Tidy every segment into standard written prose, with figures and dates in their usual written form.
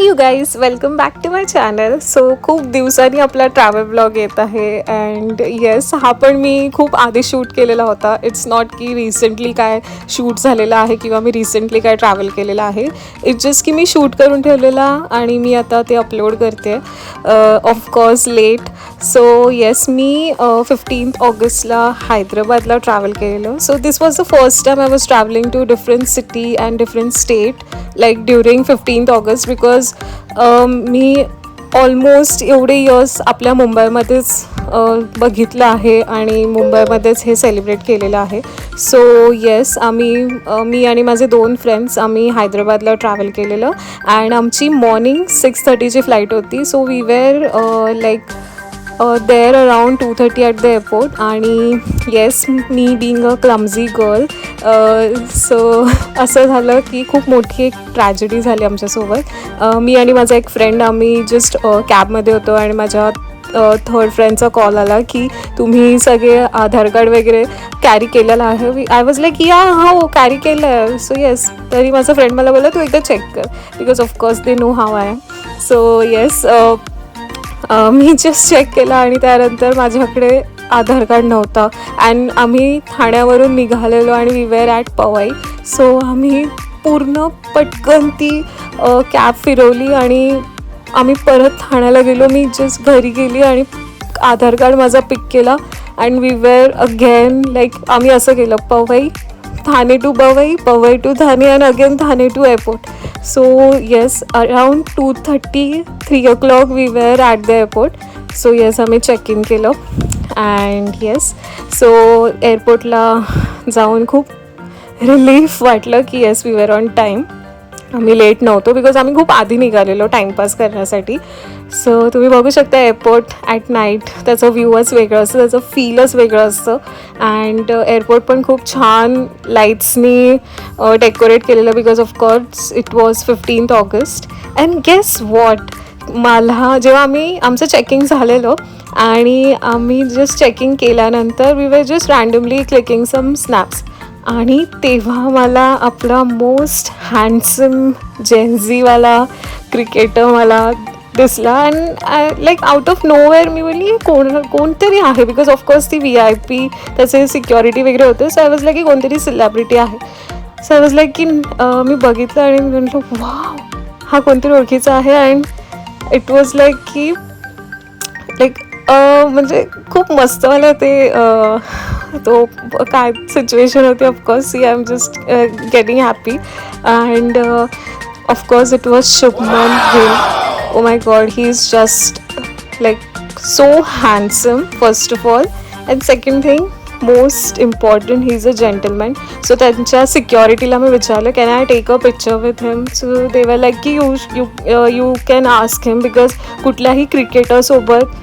High you guys, welcome back to my channel. So खूप दिवसांनी आपला ट्रॅव्हल ब्लॉग येत आहे. अँड येस, हा पण मी खूप आधी शूट केलेला होता. इट्स नॉट की रिसेंटली काय शूट झालेला आहे किंवा मी रिसेंटली काय ट्रॅव्हल केलेलं आहे. इट्स जस्ट की मी शूट करून ठेवलेला आणि मी आता ते अपलोड करते, ऑफकोर्स लेट. सो येस, मी 15th ऑगस्टला हैदराबादला ट्रॅव्हल केलेलं. So this was the first time I was travelling to different city and different state like during 15th August, because मी ऑलमोस्ट एवढे इयर्स आपल्या मुंबईमध्येच बघितलं आहे आणि मुंबईमध्येच हे सेलिब्रेट केलेलं आहे. सो येस, मी आणि माझे 2 फ्रेंड्स आम्ही हैदराबादला ट्रॅव्हल केलेलं. अँड आमची मॉर्निंग 6:30ची फ्लाईट होती. So we were like there around 2:30 at the airport. आणि येस, मी being a clumsy girl, so असं झालं की खूप मोठी एक ट्रॅजेडी झाली आमच्यासोबत. मी आणि माझा एक फ्रेंड आम्ही जस्ट कॅबमध्ये होतो आणि माझ्या थर्ड फ्रेंडचा कॉल आला की तुम्ही सगळे आधार कार्ड वगैरे कॅरी केलेलं आहे. आय वॉज लाईक हो कॅरी केलं आहे. सो येस, तरी माझा फ्रेंड मला बोलला तू एकदा चेक कर, because of course they know how I am. So yes, मी जस्ट चेक केला आणि त्यानंतर माझ्याकडे आधार कार्ड नव्हता. अँड आम्ही ठाण्यावरून निघालेलो आणि we were at Powai. So आम्ही पूर्ण पटकन ती कॅब फिरवली आणि आम्ही परत ठाण्याला गेलो. मी जस्ट घरी गेली आणि आधार कार्ड माझा पिक केला and we were again like आम्ही असं केलं, Powai Thane to Powai, Powai to Thane and again Thane to airport. So yes, around 2:30, 3 o'clock we were at the airport. So yes, आम्ही चेक इन केलं अँड येस, सो एअरपोर्टला जाऊन खूप रिलीफ वाटलं की yes we were on time. आम्ही लेट नव्हतो बिकॉज आम्ही खूप आधी निघालेलो टाईमपास करण्यासाठी. सो तुम्ही बघू शकता एअरपोर्ट ॲट नाईट, त्याचं व्ह्यूच वेगळं असतं, त्याचं फीलच वेगळं असतं. अँड एअरपोर्ट पण खूप छान लाईट्सनी डेकोरेट केलेलं, because of course it was 15th August. And guess what, मला जेव्हा आमचं चेकिंग झालेलं आणि आम्ही जस्ट चेकिंग केल्यानंतर we were just randomly clicking some snaps आणि तेव्हा मला आपला मोस्ट हँडसम जेनझीवाला क्रिकेटर मला दिसला. And like out of nowhere मी बोलली कोणतरी आहे, बिकॉज ऑफकोर्स ती VIP त्याचे सिक्युरिटी वगैरे होते. सो आय वॉज लाईक की कोणतरी सेलिब्रिटी आहे. सो आय वॉज लाईक की मी बघितलं आणि मी म्हटलं वाव, हा कोणतरी ओळखीचा आहे. अँड इट वॉज लाईक की म्हणजे खूप मस्त मला ते तो काय सिच्युएशन होती. Of course I am just getting happy. And of course it was Shubman Gill. Oh my God, he is just like so handsome first of all. And second thing, most important, he is a gentleman. So त्यांच्या सिक्युरिटीला मी विचारलं can I take a picture with him. So they were like की you can ask him, because कुठल्याही क्रिकेटरसोबत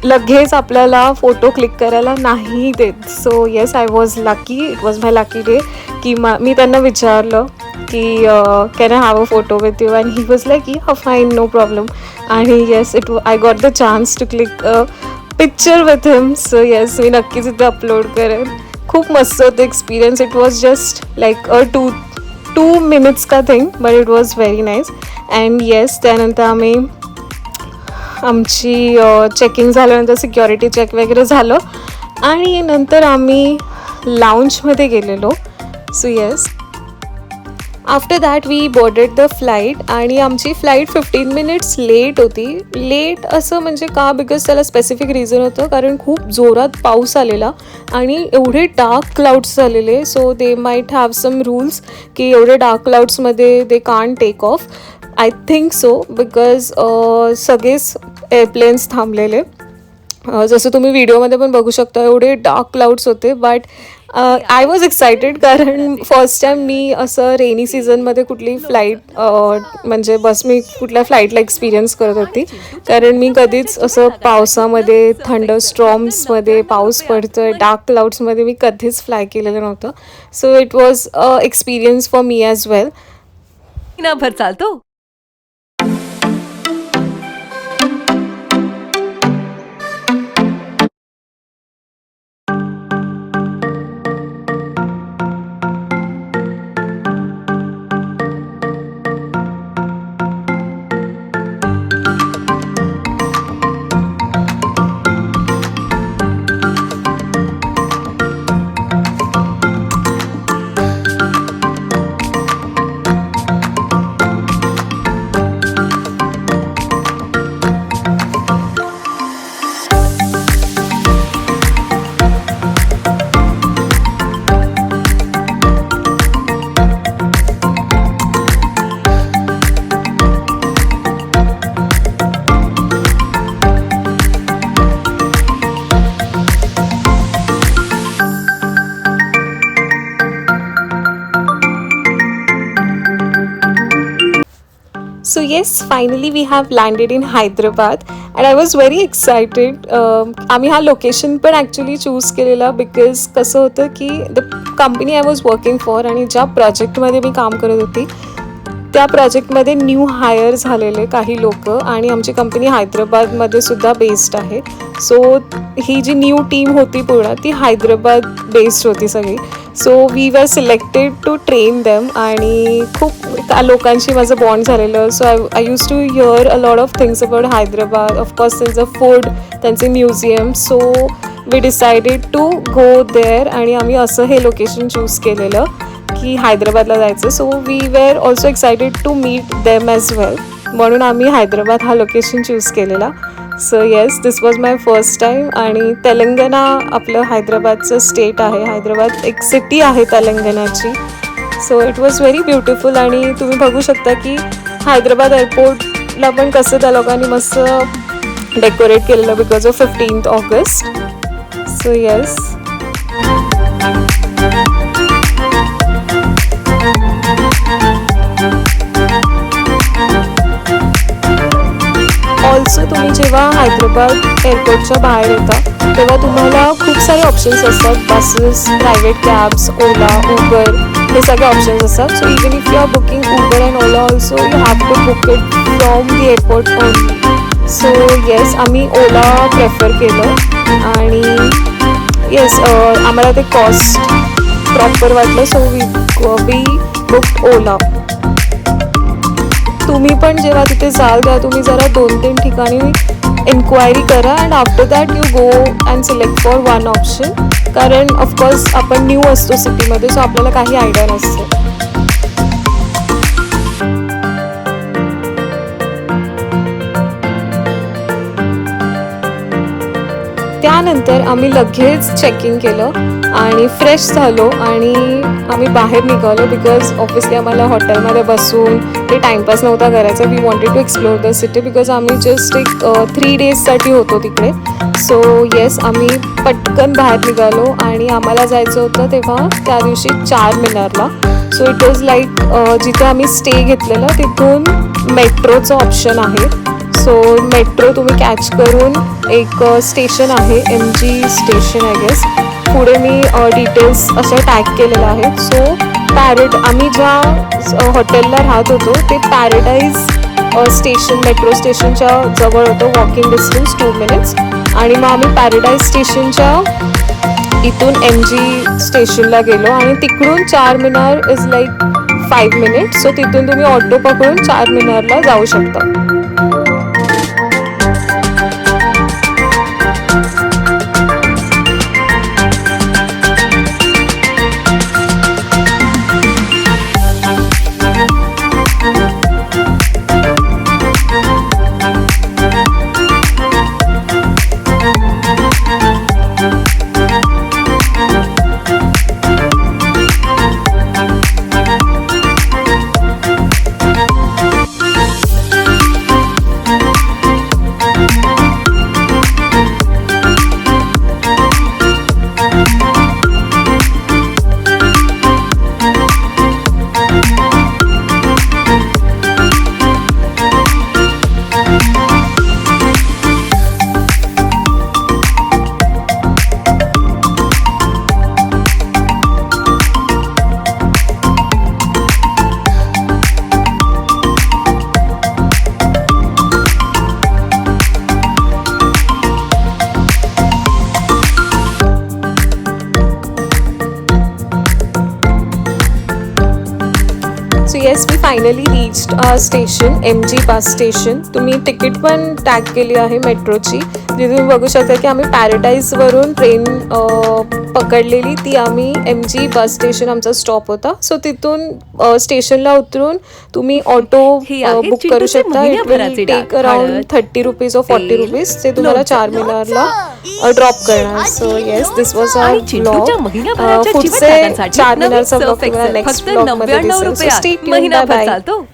लगेच आपल्याला photo click करायला नाही देत. So yes, I was lucky, it was my lucky day की मी त्यांना विचारलं की can I have a photo with you. And he was like fine, no problem. आणि yes, I got the chance to click picture with him. So yes, मी नक्कीच इथं upload करेन. खूप मस्त होतं experience. It was just like a two minutes का thing, but it was very nice. And yes, त्यानंतर आमची चेकिंग झाल्यानंतर सिक्युरिटी चेक वगैरे झालं आणि नंतर आम्ही लाऊंजमध्ये गेलेलो. So yes, after that we boarded the flight आणि आमची फ्लाईट 15 मिनिट्स लेट होती. लेट असं म्हणजे का, बिकॉज त्याला स्पेसिफिक रिझन होतं, कारण खूप जोरात पाऊस आलेला आणि एवढे डार्क क्लाउड्स झालेले. So they might have some rules की एवढे डार्क क्लाउड्समध्ये they can't take off, I think so, because सगळेच एअरप्लेन्स थांबलेले. जसं तुम्ही व्हिडिओमध्ये पण बघू शकता एवढे डार्क क्लाउड्स होते. बट आय वॉज एक्सायटेड, कारण फर्स्ट टाईम मी असं रेनी सीझनमध्ये कुठली फ्लाईट म्हणजे मी कुठल्या फ्लाईटला एक्सपिरियन्स करत होती, कारण मी कधीच असं पावसामध्ये, थंड स्ट्रॉम्समध्ये, पाऊस पडतोय, डार्क क्लाउड्समध्ये मी कधीच फ्लाय केलेलं नव्हतं. So it was experience for me as well. भर चालतो. Yes finally we have landed in Hyderabad and I was very excited. आम्ही हा लोकेशन पण ॲक्च्युली चूज केलेला बिकॉज कसं होतं की the company I was working for आणि ज्या प्रोजेक्टमध्ये मी काम करत होती त्या प्रोजेक्टमध्ये न्यू हायर झालेले काही लोक आणि आमची कंपनी हैदराबादमध्ये सुद्धा बेस्ड आहे. सो ही जी न्यू टीम होती पूर्ण ती हैदराबाद बेस्ड होती सगळी. So we were selected to train them आणि खूप लोकांशी माझं बॉन्ड झालेलं. So I use to hear a lot of things about Hyderabad. Of course त्यांचं फूड, त्यांचे museum. So we decided to go there आणि आम्ही असं हे लोकेशन चूज केलेलं की हैदराबादला जायचं. So we were also excited to meet them as well. म्हणून आम्ही हैदराबाद हा लोकेशन चूज केलेला. So yes this was my first time. आणि तेलंगणा आपलं हैदराबादचं स्टेट आहे. हैदराबाद एक सिटी आहे तेलंगणाची. So it was very beautiful. आणि तुम्ही बघू शकता की हैदराबाद एअरपोर्टला पण कसं त्या लोकांनी मस्त डेकोरेट केलेलं because of 15th August. So yes also तुम्ही जेव्हा हैदराबाद एअरपोर्टच्या बाहेर येता तेव्हा तुम्हाला खूप सारे ऑप्शन्स असतात. Buses, private cabs, Ola, Uber हे सगळे ऑप्शन्स असतात. So even if you are booking Uber and Ola also you have to book it from the airport only. So yes आम्ही ओला प्रेफर केलं आणि येस आम्हाला ते कॉस्ट प्रॉपर वाटलं. So we booked Ola. तुम्ही पण जेव्हा तिथे जाल तेव्हा तुम्ही जरा 2-3 ठिकाणी एन्क्वायरी करा and after that you go and select for one option. कारण ऑफकोर्स आपण न्यू असतो सिटीमध्ये सो आपल्याला काही आयडिया नसते. त्यानंतर आम्ही लगेच चेकिंग केलं आणि फ्रेश झालो आणि आम्ही बाहेर निघालो बिकॉज ऑब्वियसली आम्हाला हॉटेलमध्ये बसून ते टाईमपास नव्हता करायचा. We wanted to explore the city because आम्ही जस्ट एक 3 डेजसाठी होतो तिकडे. सो येस आम्ही पटकन बाहेर निघालो आणि आम्हाला जायचं होतं तेव्हा त्या दिवशी चारमिनारला. सो इट वॉज लाईक जिथे आम्ही स्टे घेतलेला तिथून मेट्रोचं ऑप्शन आहे. सो मेट्रो तुम्ही कॅच करून एक स्टेशन आहे MG स्टेशन आय गेस. पुढे मी डिटेल्स असं टॅग केलेलं आहे. सो आम्ही ज्या हॉटेलला राहत होतो ते पॅराडाईज स्टेशन मेट्रो स्टेशनच्या जवळ होतं. Walking distance 2 minutes. आणि मग आम्ही पॅराडाईज स्टेशनच्या इथून MG स्टेशनला गेलो आणि तिकडून Charminar is like 5 minutes. So तिथून तुम्ही ऑटो पकडून चारमिनारला जाऊ शकता. So yes we finally reached station MG bus station. तुम्ही तिकीट पण टॅग केली आहे मेट्रोची. जी तुम्ही बघू शकता की आम्ही पॅराडाईजवरून ट्रेन पकडलेली ती आम्ही MG बस स्टेशन आमचा स्टॉप होता. सो तिथून स्टेशनला उतरून तुम्ही ऑटो बुक करू शकता. It will take around 30 rupees or 40 rupees. ते तुम्हाला चारमिनारला ड्रॉप करणार. So yes this was a blog. पुढचे चारमिनारचा ब्लॉग तुम्हाला नेक्स्ट ब्लॉगमध्ये दिसेल. So stay tuned. Bye bye.